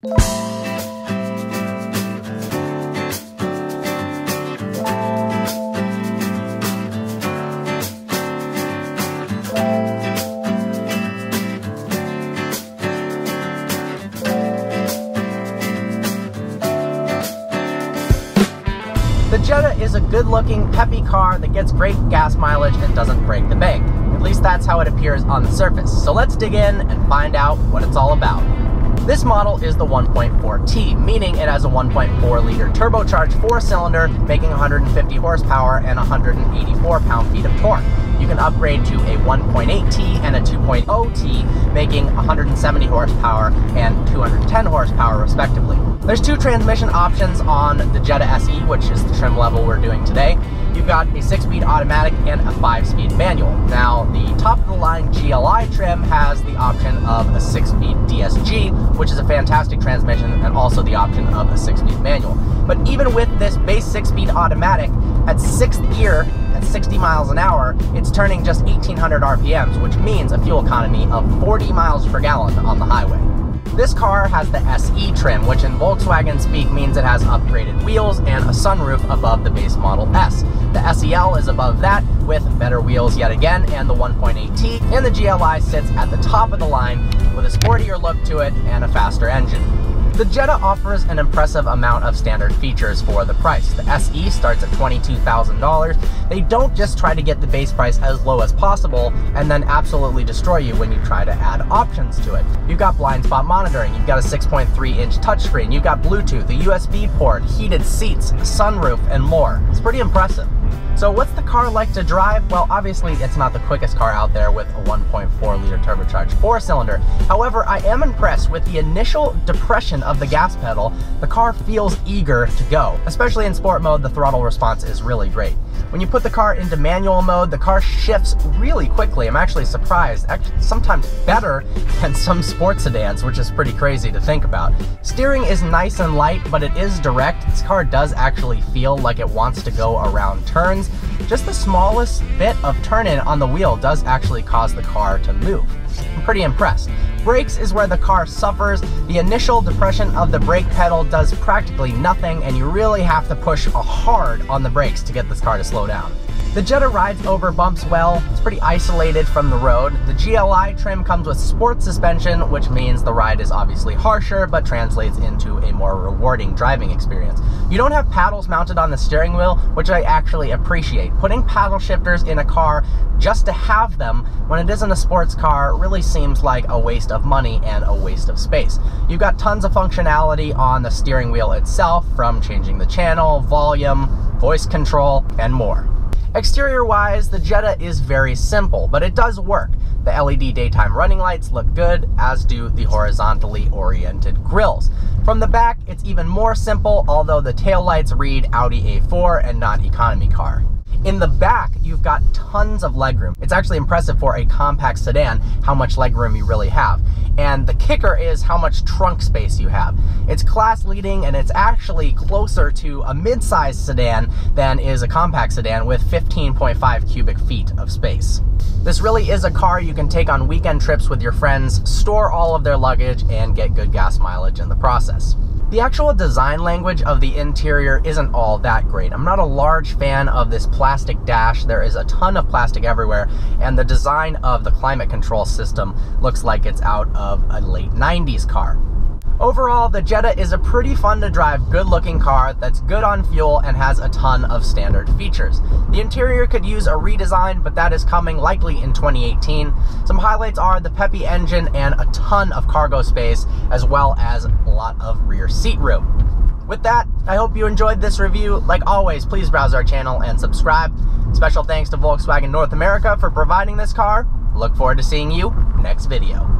The Jetta is a good-looking, peppy car that gets great gas mileage and doesn't break the bank. At least that's how it appears on the surface. So let's dig in and find out what it's all about. This model is the 1.4T, meaning it has a 1.4-liter turbocharged 4-cylinder, making 150 horsepower and 184 pound-feet of torque. You can upgrade to a 1.8T and a 2.0T, making 170 horsepower and 210 horsepower respectively. There's two transmission options on the Jetta SE, which is the trim level we're doing today. You've got a 6-speed automatic and a 5-speed manual. Now, the top-of-the-line GLI trim has the option of a 6-speed DSG, which is a fantastic transmission, and also the option of a 6-speed manual. But even with this base 6-speed automatic, at 6th gear, at 60 miles an hour, it's turning just 1,800 RPMs, which means a fuel economy of 40 miles per gallon on the highway. This car has the SE trim, which in Volkswagen speak means it has upgraded wheels and a sunroof above the base Model S. The SEL is above that with better wheels yet again, and the 1.8T, and the GLI sits at the top of the line with a sportier look to it and a faster engine. The Jetta offers an impressive amount of standard features for the price. The SE starts at $22,000. They don't just try to get the base price as low as possible and then absolutely destroy you when you try to add options to it. You've got blind spot monitoring, you've got a 6.3-inch touchscreen, you've got Bluetooth, a USB port, heated seats, a sunroof, and more. It's pretty impressive. So what's the car like to drive? Well, obviously it's not the quickest car out there with a 1.4-liter turbocharged 4-cylinder. However, I am impressed with the initial depression of the gas pedal. The car feels eager to go. Especially in sport mode, the throttle response is really great. When you put the car into manual mode, the car shifts really quickly. I'm actually surprised, sometimes better than some sports sedans, which is pretty crazy to think about. Steering is nice and light, but it is direct. This car does actually feel like it wants to go around turns. Just the smallest bit of turn-in on the wheel does actually cause the car to move. I'm pretty impressed. Brakes is where the car suffers. The initial depression of the brake pedal does practically nothing, and you really have to push hard on the brakes to get this car to slow down. The Jetta rides over bumps well. It's pretty isolated from the road. The GLI trim comes with sport suspension, which means the ride is obviously harsher, but translates into a more rewarding driving experience. You don't have paddles mounted on the steering wheel, which I actually appreciate. Putting paddle shifters in a car just to have them when it isn't a sports car really seems like a waste of money and a waste of space. You've got tons of functionality on the steering wheel itself, from changing the channel, volume, voice control, and more. Exterior-wise, the Jetta is very simple, but it does work. The LED daytime running lights look good, as do the horizontally oriented grills. From the back, it's even more simple, although the taillights read Audi A4 and not economy car. In the back, you've got tons of legroom. It's actually impressive for a compact sedan how much legroom you really have. And the kicker is how much trunk space you have. It's class leading, and it's actually closer to a mid-sized sedan than is a compact sedan with 15.5 cubic feet of space. This really is a car you can take on weekend trips with your friends, store all of their luggage, and get good gas mileage in the process. The actual design language of the interior isn't all that great. I'm not a large fan of this plastic dash. There is a ton of plastic everywhere, and the design of the climate control system looks like it's out of a late 90s car. Overall, the Jetta is a pretty fun to drive, good-looking car that's good on fuel and has a ton of standard features. The interior could use a redesign, but that is coming likely in 2018. Some highlights are the peppy engine and a ton of cargo space, as well as a lot of rear seat room. With that, I hope you enjoyed this review. Like always, please browse our channel and subscribe. Special thanks to Volkswagen North America for providing this car. Look forward to seeing you next video.